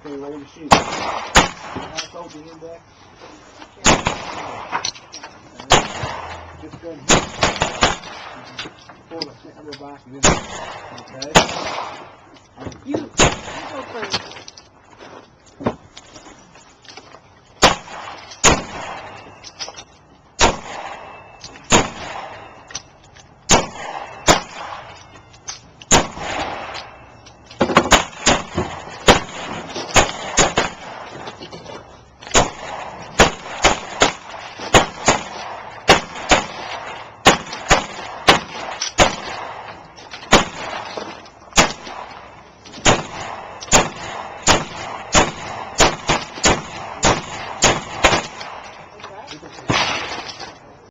Okay, ready to shoot. I'll hold the index. Just go ahead and pull the center back in. Okay. You go first.